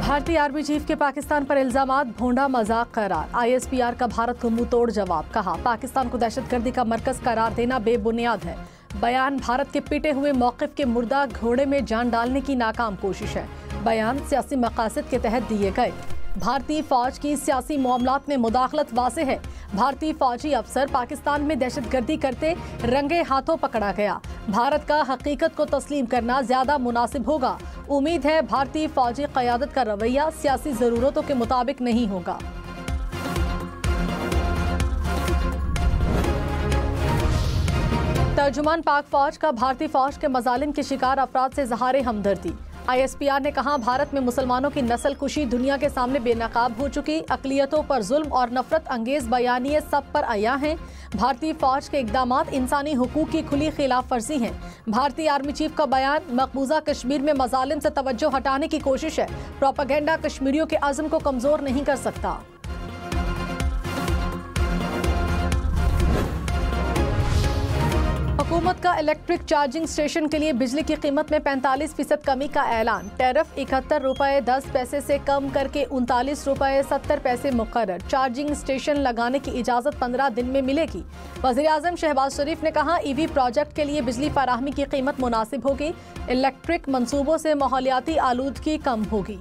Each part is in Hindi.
भारतीय आर्मी चीफ के पाकिस्तान पर इल्जामात भोंडा मजाक करार। ISPR का भारत को मुंह तोड़ जवाब। कहा, पाकिस्तान को दहशतगर्दी का मरकज करार देना बेबुनियाद है। बयान, भारत के पिटे हुए मौक़िफ़ के मुर्दा घोड़े में जान डालने की नाकाम कोशिश है। बयान, सियासी मकासद के तहत दिए गए। भारतीय फौज की सियासी मामलात में मुदाखलत वाज़ेह है। भारतीय फौजी अफसर पाकिस्तान में दहशतगर्दी करते रंगे हाथों पकड़ा गया। भारत का हकीकत को तस्लीम करना ज्यादा मुनासिब होगा। उम्मीद है भारतीय फौजी क़यादत का रवैया सियासी ज़रूरतों के मुताबिक नहीं होगा। तर्जुमान पाक फौज का भारतीय फौज के मजालिम के शिकार अफराद से इज़हार हमदर्दी। ISPR ने कहा, भारत में मुसलमानों की नस्ल कुशी दुनिया के सामने बेनकाब हो चुकी। अक़लियतों पर जुल्म और नफरत अंगेज बयानिए सब पर आया हैं। भारतीय फौज के इक़दामात इंसानी हुकूक की खुली खिलाफ वर्जी हैं। भारतीय आर्मी चीफ का बयान, मकबूजा कश्मीर में मजालिम से तवज्जो हटाने की कोशिश है। प्रोपेगेंडा कश्मीरियों के अज़्म को कमज़ोर नहीं कर सकता। हुकूमत का इलेक्ट्रिक चार्जिंग स्टेशन के लिए बिजली की कीमत में 45% कमी का ऐलान। टैरिफ 71 रुपये 10 पैसे से कम करके 39 रुपये 70 पैसे मुकर्रर। चार्जिंग स्टेशन लगाने की इजाज़त 15 दिन में मिलेगी। वज़ीर-ए-आज़म शहबाज शरीफ ने कहा, EV प्रोजेक्ट के लिए बिजली फराहमी की कीमत मुनासिब होगी। इलेक्ट्रिक मंसूबों से माहौलियाती आलूदगी कम होगी।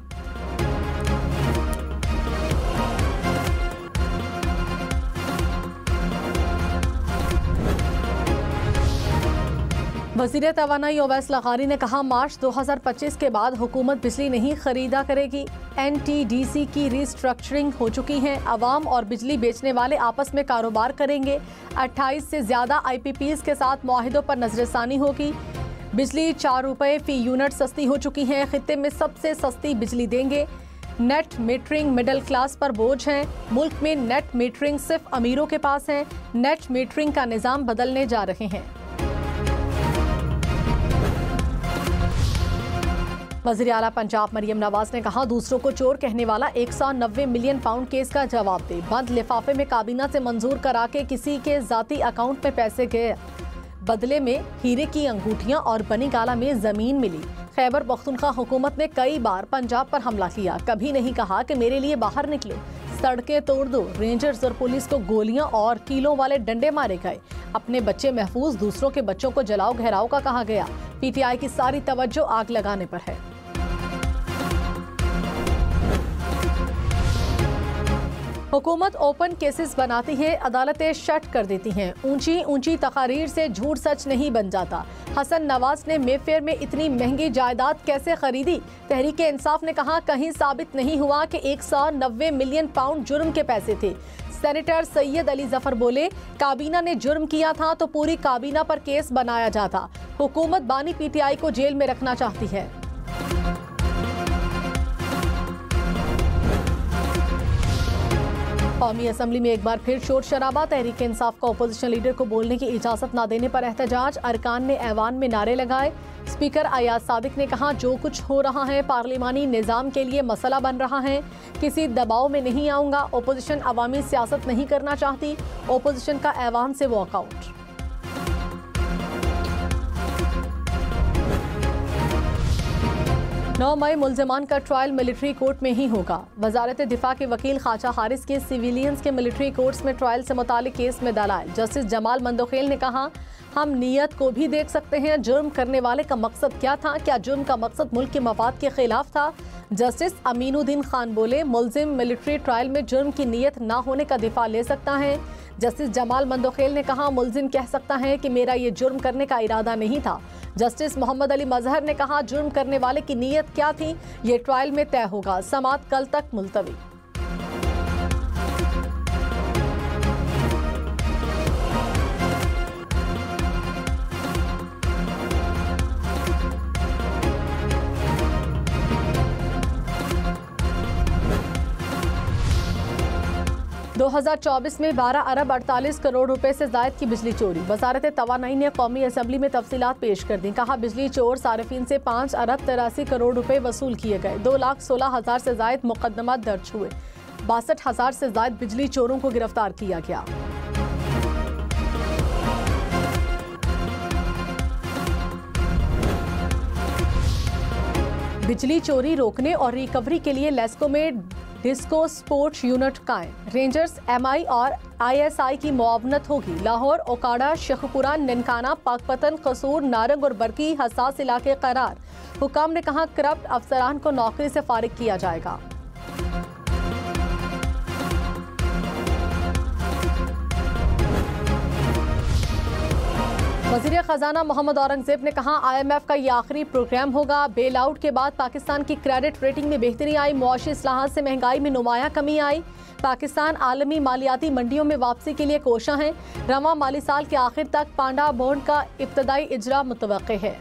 वज़ीर तवानाई ओवैस लग़ारी ने कहा, मार्च 2025 के बाद हुकूमत बिजली नहीं खरीदा करेगी। NTDC की रिस्ट्रक्चरिंग हो चुकी है। अवाम और बिजली बेचने वाले आपस में कारोबार करेंगे। 28 से ज़्यादा IPPs के साथ मुआहिदों पर नजरसानी होगी। बिजली 4 रुपये फ़ी यूनिट सस्ती हो चुकी है। खित्ते में सबसे सस्ती बिजली देंगे। नेट मीटरिंग मिडिल क्लास पर बोझ है। मुल्क में नेट मीटरिंग सिर्फ अमीरों के पास है। नेट मीटरिंग का निज़ाम बदलने जा रहे हैं। वज़ीर आला पंजाब मरियम नवाज ने कहा, दूसरों को चोर कहने वाला 190 मिलियन पाउंड केस का जवाब दे। बंद लिफाफे में काबीना से मंजूर करा के किसी के जाती अकाउंट में पैसे गए, बदले में हीरे की अंगूठियां और बनी गाला में जमीन मिली। खैबर पख्तूनख्वा हुकूमत ने कई बार पंजाब पर हमला किया, कभी नहीं कहा कि मेरे लिए बाहर निकलो, सड़कें तोड़ दो। रेंजर्स और पुलिस को गोलियां और कीलों वाले डंडे मारे गए। अपने बच्चे महफूज, दूसरों के बच्चों को जलाओ घेराव का कहा गया। PTI की सारी तवज्जो आग लगाने पर है। हुकूमत ओपन केसेस बनाती है, अदालतें शट कर देती हैं। ऊंची ऊंची तकारीर से झूठ सच नहीं बन जाता। हसन नवाज ने मेफेयर में इतनी महंगी जायदाद कैसे खरीदी? तहरीक इंसाफ ने कहा, कहीं साबित नहीं हुआ कि 190 मिलियन पाउंड जुर्म के पैसे थे। सेनेटर सैयद अली जफर बोले, काबीना ने जुर्म किया था तो पूरी काबीना पर केस बनाया जाता। हुकूमत बानी PTI को जेल में रखना चाहती है। कौमी असम्बली में एक बार फिर शोर शराबा। तहरीक इंसाफ का अपोजिशन लीडर को बोलने की इजाजत न देने पर एहतजाज। अरकान ने ऐवान में नारे लगाए। स्पीकर अयाज सादिक ने कहा, जो कुछ हो रहा है पार्लिमानी निज़ाम के लिए मसला बन रहा है। किसी दबाव में नहीं आऊंगा। अपोजिशन अवामी सियासत नहीं करना चाहती। अपोजिशन का ऐवान से वॉकआउट। 9 मई मुल्ज़िमान का ट्रायल मिलिट्री कोर्ट में ही होगा। वजारत दिफा के वकील ख्वाजा हारिस के सिविलियंस के मिलिट्री कोर्ट्स में ट्रायल से मुतालिक केस में दलाइल। जस्टिस जमाल मंदोखेल ने कहा, हम नीयत को भी देख सकते हैं। जुर्म करने वाले का मकसद क्या था? क्या जुर्म का मकसद मुल्क के मफाद के खिलाफ था? जस्टिस अमीनुद्दीन खान बोले, मुल्जिम मिलिट्री ट्रायल में जुर्म की नीयत ना होने का दिफा ले सकता है। जस्टिस जमाल मंदोखेल ने कहा, मुल्जिम कह सकता है कि मेरा ये जुर्म करने का इरादा नहीं था। जस्टिस मोहम्मद अली मजहर ने कहा, जुर्म करने वाले की नीयत क्या थी ये ट्रायल में तय होगा। समाअत कल तक मुलतवी। दो 2024 में 12 अरब 48 करोड़ रुपए से जायद की बिजली चोरी। वजारत तवानाई ने कौमी असम्बली में तफसीलात पेश कर दी। कहा, बिजली चोर सारिफीन से 5 अरब 83 करोड़ रुपए वसूल किए गए। 2,16,000 से जायद मुकदमात दर्ज हुए। 62,000 से जायद बिजली चोरों को गिरफ्तार किया गया। बिजली चोरी रोकने और रिकवरी के लिए लेस्को में डिस्को स्पोर्ट्स यूनिट कायम। रेंजर्स, एमआई और आईएसआई की मुआवनत होगी। लाहौर, ओकाड़ा, शेखपुरा, ननकाना, पाकपतन, कसूर, नारंग और बरकी हसास इलाके करार। हुकाम ने कहा करप्ट अफसरान को नौकरी से फारिग किया जाएगा। वज़ीर ख़जाना मोहम्मद औरंगज़ेब ने कहा IMF का ये आखिरी प्रोग्राम होगा। बेल आउट के बाद पाकिस्तान की क्रेडिट रेटिंग में बेहतरी आई। मुआशी इस्लाहात से महंगाई में नुमाया कमी आई। पाकिस्तान आलमी मालियाती मंडियों में वापसी के लिए कोशां है। रवां माली साल के आखिर तक पांडा बॉन्ड का इब्तदाई इजरा मुतवक्के है।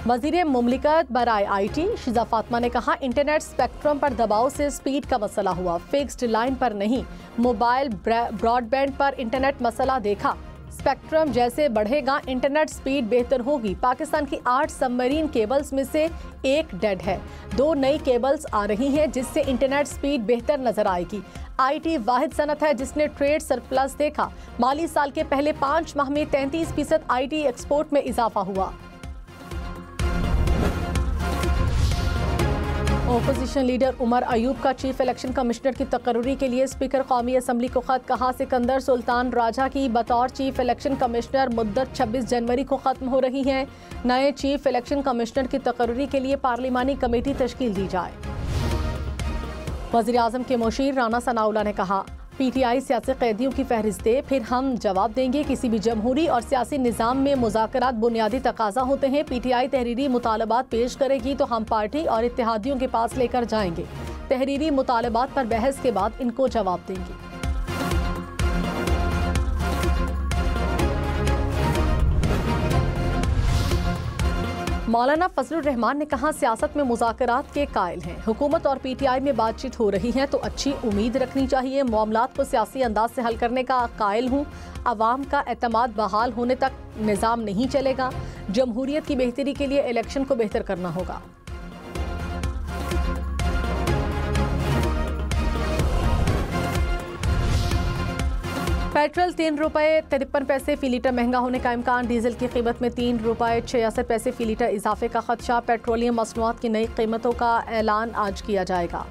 वज़ीर मुमलिकत बराए IT शिजा फातिमा ने कहा इंटरनेट स्पेक्ट्रम पर दबाव से स्पीड का मसला हुआ, फिक्स्ड लाइन पर नहीं, मोबाइल ब्रॉडबैंड पर इंटरनेट मसला देखा। स्पेक्ट्रम जैसे बढ़ेगा इंटरनेट स्पीड बेहतर होगी। पाकिस्तान की 8 सबमरीन केबल्स में से एक डेड है। 2 नई केबल्स आ रही हैं जिससे इंटरनेट स्पीड बेहतर नजर आएगी। IT वाहिद सनत है जिसने ट्रेड सरप्लस देखा। माली साल के पहले 5 माह में 33% IT एक्सपोर्ट में इजाफा हुआ। ओपोजिशन लीडर उमर अयूब का चीफ इलेक्शन कमिश्नर की तकर्री के लिए स्पीकर कौमी असम्बली को खत। कहा सिकंदर सुल्तान राजा की बतौर चीफ इलेक्शन कमिश्नर मुद्दत 26 जनवरी को खत्म हो रही है। नए चीफ इलेक्शन कमिश्नर की तकर्री के लिए पार्लिमानी कमेटी तश्कील दी जाए। वज़ीर आज़म के मुशीर राना सनाउल्लाह ने कहा PTI सियासी कैदियों की फहरिस्त दे, फिर हम जवाब देंगे। किसी भी जमहूरी और सियासी निज़ाम में मुज़ाकरात बुनियादी तकाजा होते हैं। PTI तहरीरी मुतालबात पेश करेगी तो हम पार्टी और इत्तेहादियों के पास लेकर जाएंगे। तहरीरी मुतालबात पर बहस के बाद इनको जवाब देंगे। मौलाना फजलुर रहमान ने कहा सियासत में मुज़ाकरात के कायल हैं। हुकूमत और PTI में बातचीत हो रही है तो अच्छी उम्मीद रखनी चाहिए। मामलात को सियासी अंदाज से हल करने का कायल हूँ। अवाम का एतमाद बहाल होने तक निज़ाम नहीं चलेगा। जमहूरियत की बेहतरी के लिए इलेक्शन को बेहतर करना होगा। पेट्रोल 3 रुपये 53 पैसे फी लीटर महंगा होने का इम्कान। डीजल की कीमत में 3 रुपये 66 पैसे फी लीटर इजाफे का खदशा। पेट्रोलियम मसनूआत की नई कीमतों का ऐलान आज किया जाएगा।